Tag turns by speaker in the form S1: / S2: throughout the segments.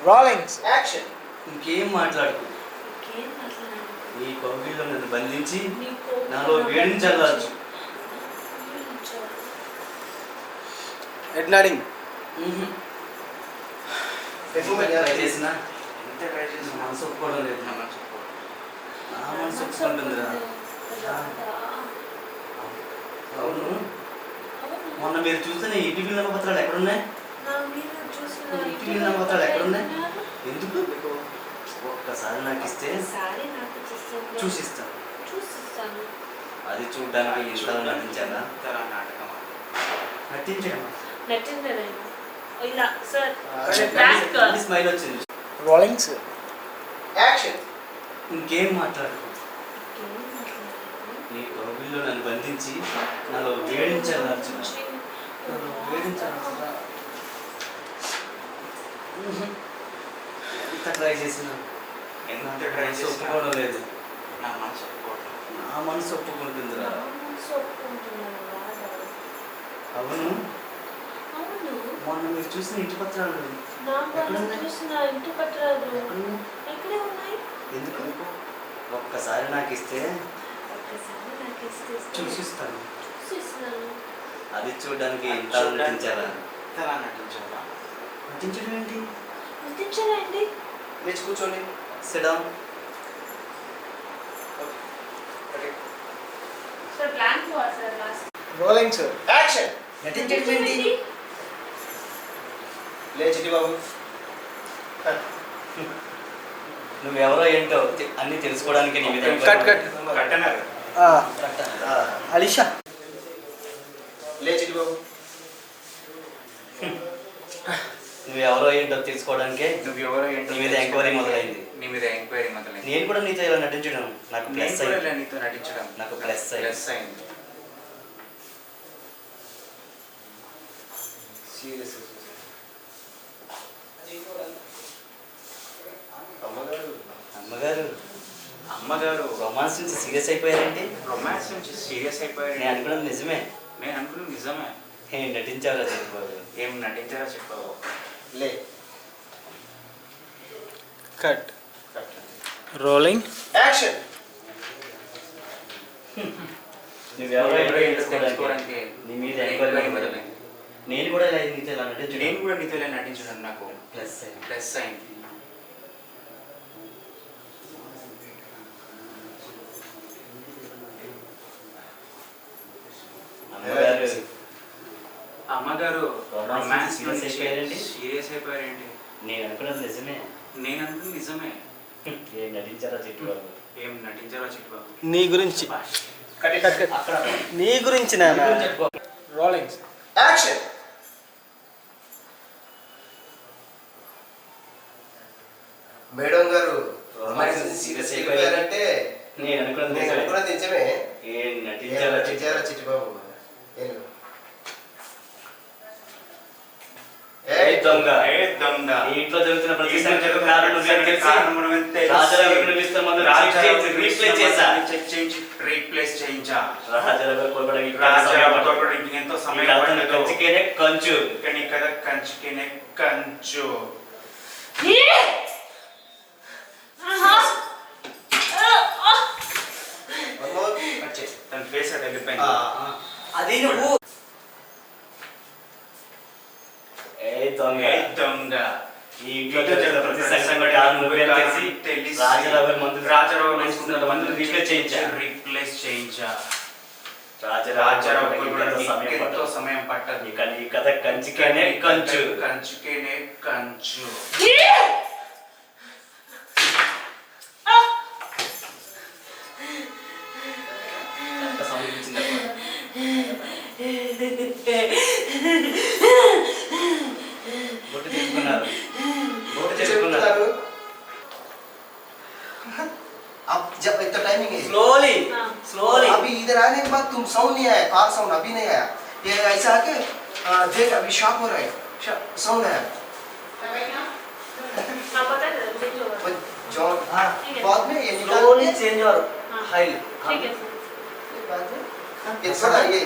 S1: Rollings
S2: action.
S3: ఇంకేం మాట్లాడుకు. నీ కౌగిల్లో నన్ను బంధించి నాలో వేడిని చల్లార్చు.
S1: హెడ్ నడింగ్.
S3: ట్రై చేసినా ఎంత ట్రై చేసినా మనసు ఒప్పుకోవడం లేదు. నా మనసు ఒప్పుకుంటుందిరా. అవును, మొన్న మీరు చూసిన ఈటీవీ నమ్మపత్రాలు ఎక్కడున్నాయి? ఈటీవీ నమ్మపత్రాలు ఎక్కడున్నాయి? ఎందుకు? ఒక్కసారి నాకు ఇస్తే చూసిస్తాను. అది చూడడానికి ఇంట్లో నటించాలా? నటించడమా? స్మైల్ వచ్చింది.
S1: రోలింగ్స్.
S2: యాక్షన్.
S3: ఇంకేం మాట్లాడుకో. నీ కౌగిల్లో నన్ను బంధించి నాలో వేడించాలర్చు. ఎంత ట్రై చేసినా ఎంత ట్రై చేసి ఒప్పుకోవడం లేదు. నా మనసు ఒప్పుకుంటుందిరా. అవును, మొన్న మీరు చూసిన ఇంటి పత్రాలు ఎందుకు? ఒక్కసారి నాకు ఇస్తే చూసిస్తాను. అది చూడడానికి ఎంత నటించాలా? నటించడం ఏంటి?
S2: లేచి కూర్చోండి.
S3: SIT down.
S1: రోలింగ్స్.
S2: యాక్షన్.
S3: నటించడం ఏంటి?
S2: లేచిటి బాబు.
S3: నువ్వెవరో ఏంటో అన్ని తెలుసుకోవడానికి నీ మీద
S2: కట్టన్నారు.
S1: అలీషా.
S2: లేచిటి బాబు.
S3: నువ్వెవరో ఏంటో తెలుసుకోవడానికే నీ మీద ఎంక్వైరీ మొదలైంది. నేను కూడా నీతో ఇలా నటించడం నాకు ప్లస్ అయింది. నాకు ప్లస్ అయింది. అమ్మగారు రొమాన్స్ నుంచి సీరియస్ అయిపోయారండి. నేను అనుకున్నది నిజమే. ఏం నటించారా చెప్పావు?
S2: లే.
S1: కట్. రోలింగ్.
S2: యాక్షన్.
S3: నువ్వెవరో ఏంటో తెలుసుకోవడానికి నీ మీద ఎంక్వైరీ మొదలైంది. నేను కూడా నీతో ఇలా నటించడం నాకు ప్లస్ అయింది. అమ్మగారు సీరియస్ అయిపోయారండి. నేను అనుకున్నది నిజమే. ఏం నటించారా చెట్టు?
S1: నీ గురించి. నీ గురించి చెప్పుకో. రోలింగ్స్.
S2: యాక్షన్. మేడం గారు రొమాన్స్ సీరియస్ అయిపోయారంటే
S3: నేను అనుకున్నది
S2: నిజమే.
S3: ఏం నటించారా
S2: చిట్టిబాబు?
S3: దొంగ ఇంట్లో జరుగుతున్న ప్రతి సంఖ్యకు కారణం రీప్లేస్ చేయించా. ఎంతో సమయం కంచు కదా కంచు. తన ఫేస్ అట్ వెళ్ళిపోయింది. అది నువ్వు దొంగ ఈ ఇంట్లో జరిగిన ప్రతి సంఘటన కారణం నువ్వే తెలిసి రాజారావు మందులు రీప్లేస్ చేయించా. రాజారావు ఎంతో సమయం పట్టదు. ఈ కథ కంచుకేనే కంచు.
S2: अब जब इतना टाइमिंग है
S3: स्लोली
S2: अभी इधर आने के बाद तुम साउंड नहीं आया, कार साउंड अभी नहीं आया. ये ऐसा है कि देख अभी शॉक हो रहा है, साउंड आया. जॉन बाद में ये
S3: स्लोली चेंज और हाई
S2: ठीक है बाद में ये थोड़ा ये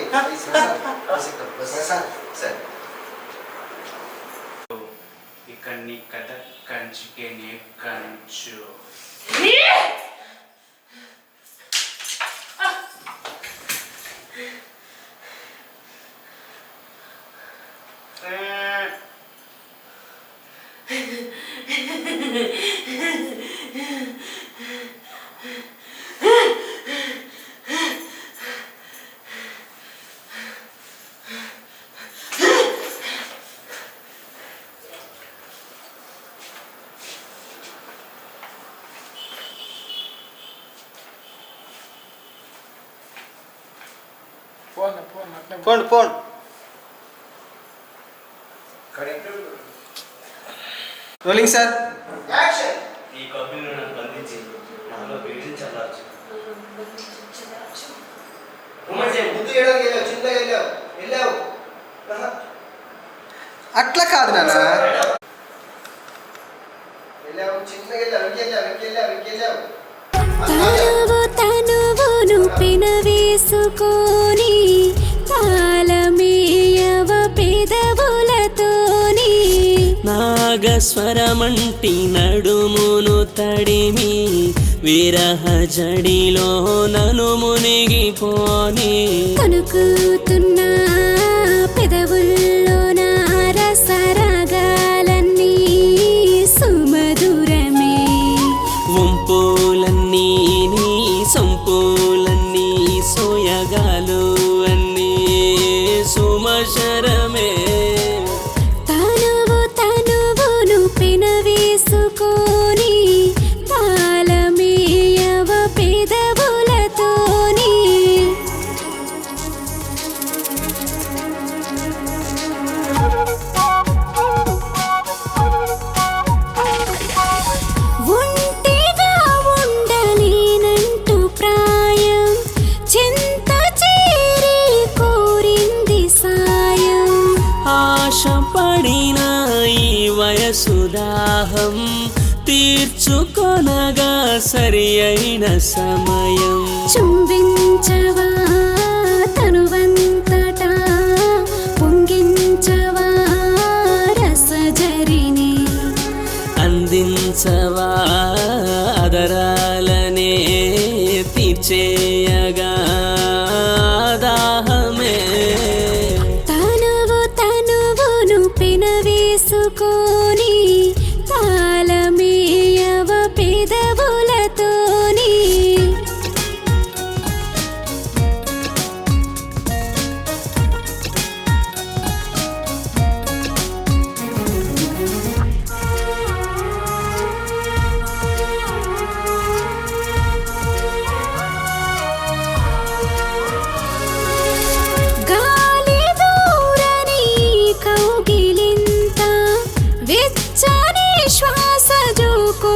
S2: ऐसे करो बस सर
S3: इकन्नी कथा
S4: కంచికి నీ కంచు.
S1: పోండి పోండి. Rolling sir.
S2: యాక్షన్.
S3: ఈ కవిని నన్ను బంధించి నాలో వేడిని చల్లార్చు.
S2: బుద్ధి చేయడానికి వెళ్ళావు, చిన్నగా వెళ్ళావు.
S1: అట్లా కాదు నాన్న.
S2: వెళ్ళావు, చిన్నగా వెళ్ళావు.
S5: తనువును పెనవేసుకొని తాళమేయవ పెదవులతోని
S6: నాగస్వరమంటి నడుమును తడిమి విరహ జడిలో నను మునిగిపోని
S5: కనుకుతున్న పెదవుల్లో రసరాగాలన్నీ సుమధురమే
S6: వంపులన్నీ నీ సంపులన్నీ సోయగాలు అన్నీ సుమశరమే
S5: తనువును పెనవేసుకొని తాళమేయవ పెదవులతోని ఒంటిగా ఉండలేనంటూ ప్రాయం చింత చేరి కోరింది సాయం
S6: ఆశపడిన ఈ వయసు దాహం తీర్చుకొనగా సరి అయిన సమయం
S5: చుంబించవా తనువంతటా పొంగించవా రసజరిని
S6: అందించవా అదరాలనే తీర్చేయగా దాహమే
S5: తనువును పెనవేసుకొని తాళమేయవ పెదవులతోని గాలి దూరని కౌగిలింత వెచ్చని శ్వాస జోకు